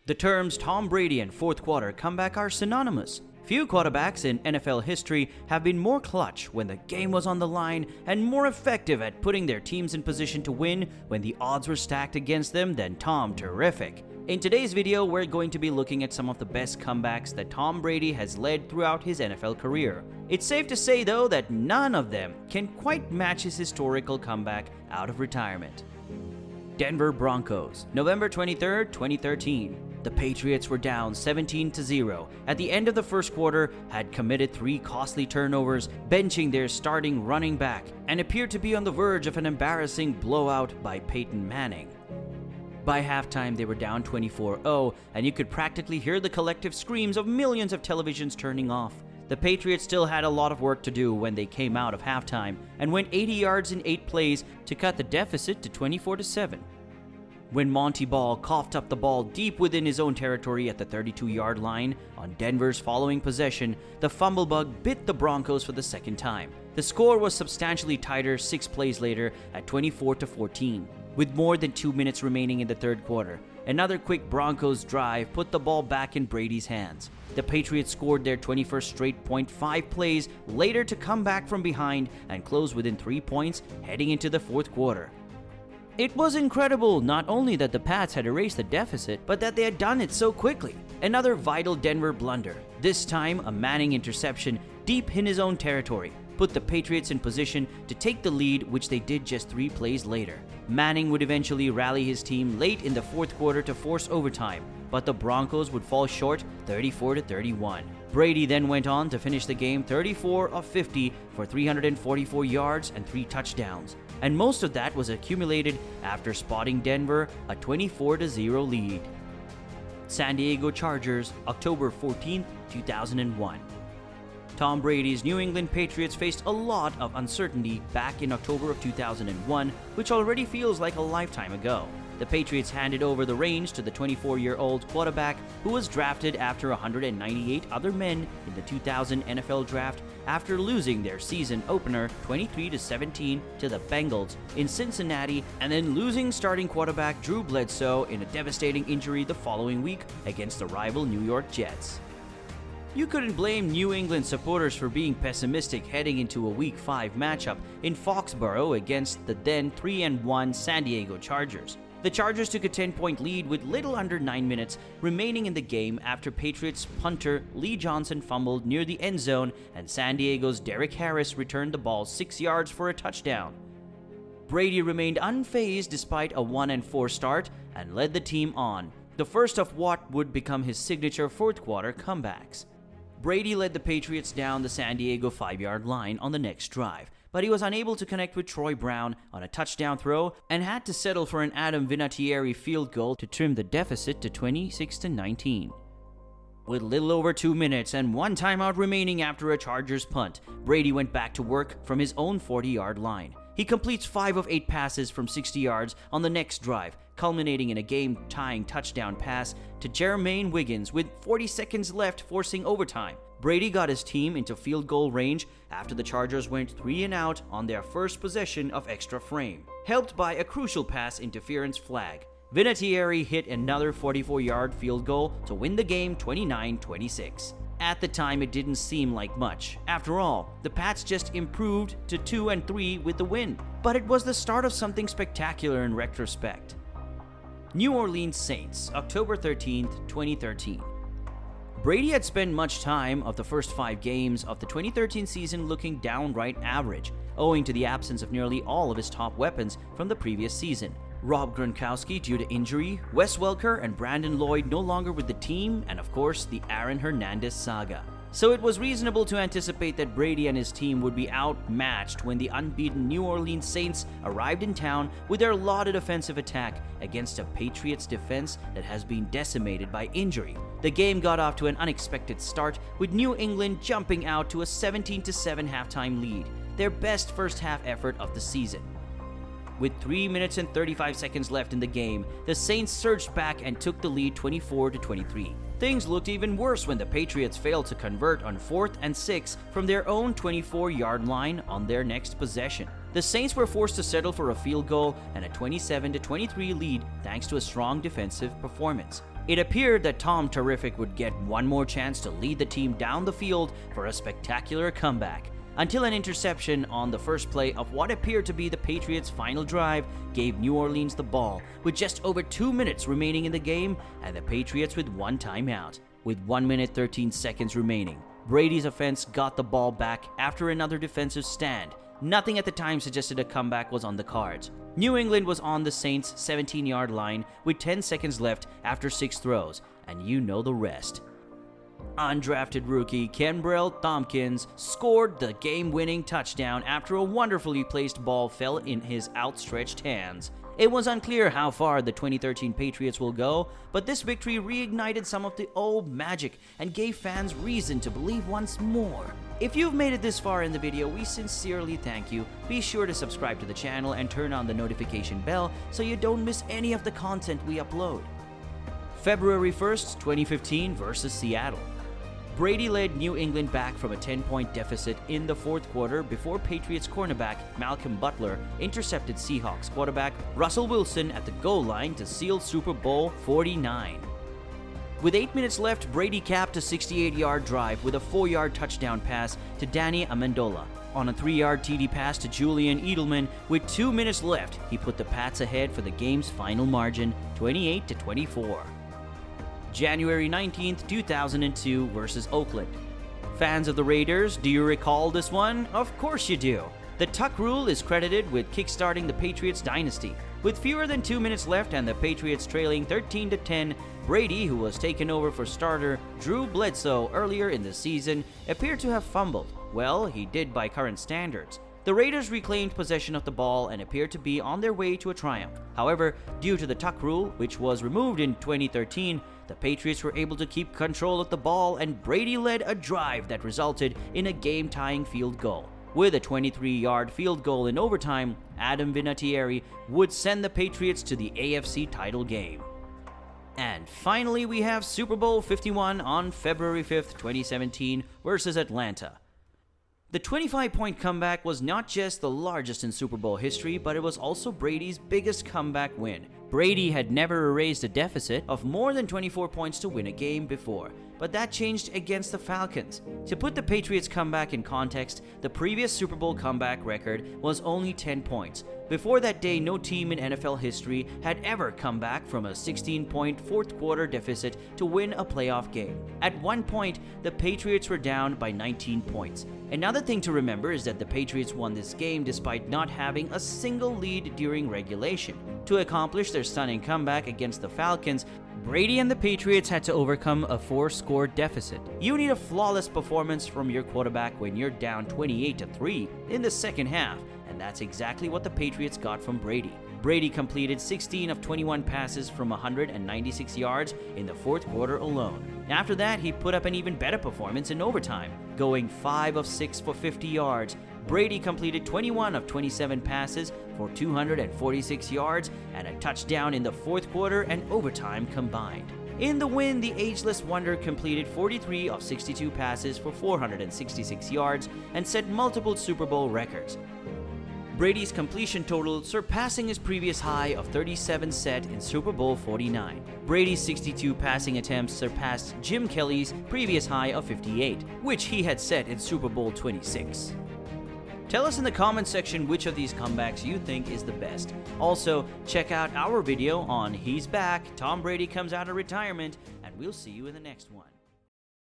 The terms Tom Brady and fourth quarter comeback are synonymous. Few quarterbacks in NFL history have been more clutch when the game was on the line and more effective at putting their teams in position to win when the odds were stacked against them than Tom Terrific. In today's video, we're going to be looking at some of the best comebacks that Tom Brady has led throughout his NFL career. It's safe to say though that none of them can quite match his historical comeback out of retirement. Denver Broncos, November 23, 2013. The Patriots were down 17-0 at the end of the first quarter, had committed 3 costly turnovers, benching their starting running back, and appeared to be on the verge of an embarrassing blowout by Peyton Manning. By halftime, they were down 24-0, and you could practically hear the collective screams of millions of televisions turning off. The Patriots still had a lot of work to do when they came out of halftime and went 80 yards in 8 plays to cut the deficit to 24-7. When Monty Ball coughed up the ball deep within his own territory at the 32-yard line on Denver's following possession, the fumble bug bit the Broncos for the second time. The score was substantially tighter 6 plays later at 24-14. With more than 2 minutes remaining in the third quarter, another quick Broncos drive put the ball back in Brady's hands. The Patriots scored their 21st straight .5 plays later to come back from behind and close within 3 points heading into the fourth quarter. It was incredible not only that the Pats had erased the deficit, but that they had done it so quickly. Another vital Denver blunder, this time a Manning interception deep in his own territory, put the Patriots in position to take the lead, which they did just 3 plays later. Manning would eventually rally his team late in the fourth quarter to force overtime, but the Broncos would fall short 34-31. Brady then went on to finish the game 34 of 50 for 344 yards and 3 touchdowns. And most of that was accumulated after spotting Denver a 24-0 lead. San Diego Chargers, October 14, 2001. Tom Brady's New England Patriots faced a lot of uncertainty back in October of 2001, which already feels like a lifetime ago. The Patriots handed over the reins to the 24-year-old quarterback who was drafted after 198 other men in the 2000 NFL Draft after losing their season opener 23-17 to the Bengals in Cincinnati and then losing starting quarterback Drew Bledsoe in a devastating injury the following week against the rival New York Jets. You couldn't blame New England supporters for being pessimistic heading into a Week 5 matchup in Foxborough against the then 3-1 San Diego Chargers. The Chargers took a 10-point lead with little under 9 minutes remaining in the game after Patriots punter Lee Johnson fumbled near the end zone and San Diego's Derek Harris returned the ball 6 yards for a touchdown. Brady remained unfazed despite a 1-4 start and led the team on, the first of what would become his signature fourth quarter comebacks. Brady led the Patriots down the San Diego 5-yard line on the next drive, but he was unable to connect with Troy Brown on a touchdown throw and had to settle for an Adam Vinatieri field goal to trim the deficit to 26-19. With little over 2 minutes and 1 timeout remaining after a Chargers punt, Brady went back to work from his own 40-yard line. He completes 5 of 8 passes from 60 yards on the next drive, culminating in a game-tying touchdown pass to Jermaine Wiggins with 40 seconds left, forcing overtime. Brady got his team into field goal range after the Chargers went 3 and out on their first possession of extra frame, helped by a crucial pass interference flag. Vinatieri hit another 44-yard field goal to win the game 29-26. At the time, it didn't seem like much. After all, the Pats just improved to 2-3 with the win, but it was the start of something spectacular in retrospect. New Orleans Saints, October 13, 2013. Brady had spent much time of the first 5 games of the 2013 season looking downright average, owing to the absence of nearly all of his top weapons from the previous season. Rob Gronkowski due to injury, Wes Welker and Brandon Lloyd no longer with the team, and of course the Aaron Hernandez saga. So it was reasonable to anticipate that Brady and his team would be outmatched when the unbeaten New Orleans Saints arrived in town with their lauded offensive attack against a Patriots defense that has been decimated by injury. The game got off to an unexpected start with New England jumping out to a 17-7 halftime lead, their best first half effort of the season. With 3 minutes and 35 seconds left in the game, the Saints surged back and took the lead 24-23. Things looked even worse when the Patriots failed to convert on 4th and 6 from their own 24-yard line on their next possession. The Saints were forced to settle for a field goal and a 27-23 lead thanks to a strong defensive performance. It appeared that Tom Terrific would get one more chance to lead the team down the field for a spectacular comeback, until an interception on the first play of what appeared to be the Patriots' final drive gave New Orleans the ball with just over 2 minutes remaining in the game, and the Patriots with one timeout. With 1 minute 13 seconds remaining, Brady's offense got the ball back after another defensive stand. Nothing at the time suggested a comeback was on the cards. New England was on the Saints' 17-yard line with 10 seconds left after 6 throws, and you know the rest. Undrafted rookie Kenbrell Thompkins scored the game-winning touchdown after a wonderfully placed ball fell in his outstretched hands. It was unclear how far the 2013 Patriots will go, but this victory reignited some of the old magic and gave fans reason to believe once more. If you've made it this far in the video, we sincerely thank you. Be sure to subscribe to the channel and turn on the notification bell so you don't miss any of the content we upload. February 1st, 2015 versus Seattle. Brady led New England back from a 10-point deficit in the fourth quarter before Patriots cornerback Malcolm Butler intercepted Seahawks quarterback Russell Wilson at the goal line to seal Super Bowl 49. With 8 minutes left, Brady capped a 68-yard drive with a 4-yard touchdown pass to Danny Amendola. On a 3-yard TD pass to Julian Edelman, with 2 minutes left, he put the Pats ahead for the game's final margin, 28-24. January 19th, 2002 versus Oakland. Fans of the Raiders, do you recall this one? Of course you do. The Tuck rule is credited with kickstarting the Patriots dynasty. With fewer than 2 minutes left and the Patriots trailing 13-10, Brady, who was taken over for starter Drew Bledsoe earlier in the season, appeared to have fumbled. Well, he did by current standards. The Raiders reclaimed possession of the ball and appeared to be on their way to a triumph. However, due to the Tuck rule, which was removed in 2013, the Patriots were able to keep control of the ball, and Brady led a drive that resulted in a game-tying field goal. With a 23-yard field goal in overtime, Adam Vinatieri would send the Patriots to the AFC title game. And finally, we have Super Bowl 51 on February 5th, 2017 versus Atlanta. The 25-point comeback was not just the largest in Super Bowl history, but it was also Brady's biggest comeback win. Brady had never erased a deficit of more than 24 points to win a game before, but that changed against the Falcons. To put the Patriots' comeback in context, the previous Super Bowl comeback record was only 10 points. Before that day, no team in NFL history had ever come back from a 16-point fourth-quarter deficit to win a playoff game. At one point, the Patriots were down by 19 points. Another thing to remember is that the Patriots won this game despite not having a single lead during regulation. To accomplish their stunning comeback against the Falcons, Brady and the Patriots had to overcome a 4-score deficit. You need a flawless performance from your quarterback when you're down 28-3 in the second half, and that's exactly what the Patriots got from Brady. Brady completed 16 of 21 passes from 196 yards in the fourth quarter alone. After that, he put up an even better performance in overtime, going 5 of 6 for 50 yards. Brady completed 21 of 27 passes for 246 yards and a touchdown in the fourth quarter and overtime combined. In the win, the ageless wonder completed 43 of 62 passes for 466 yards and set multiple Super Bowl records. Brady's completion total surpassing his previous high of 37 set in Super Bowl 49. Brady's 62 passing attempts surpassed Jim Kelly's previous high of 58, which he had set in Super Bowl 26. Tell us in the comment section which of these comebacks you think is the best. Also, check out our video on He's Back, Tom Brady Comes Out of Retirement, and we'll see you in the next one.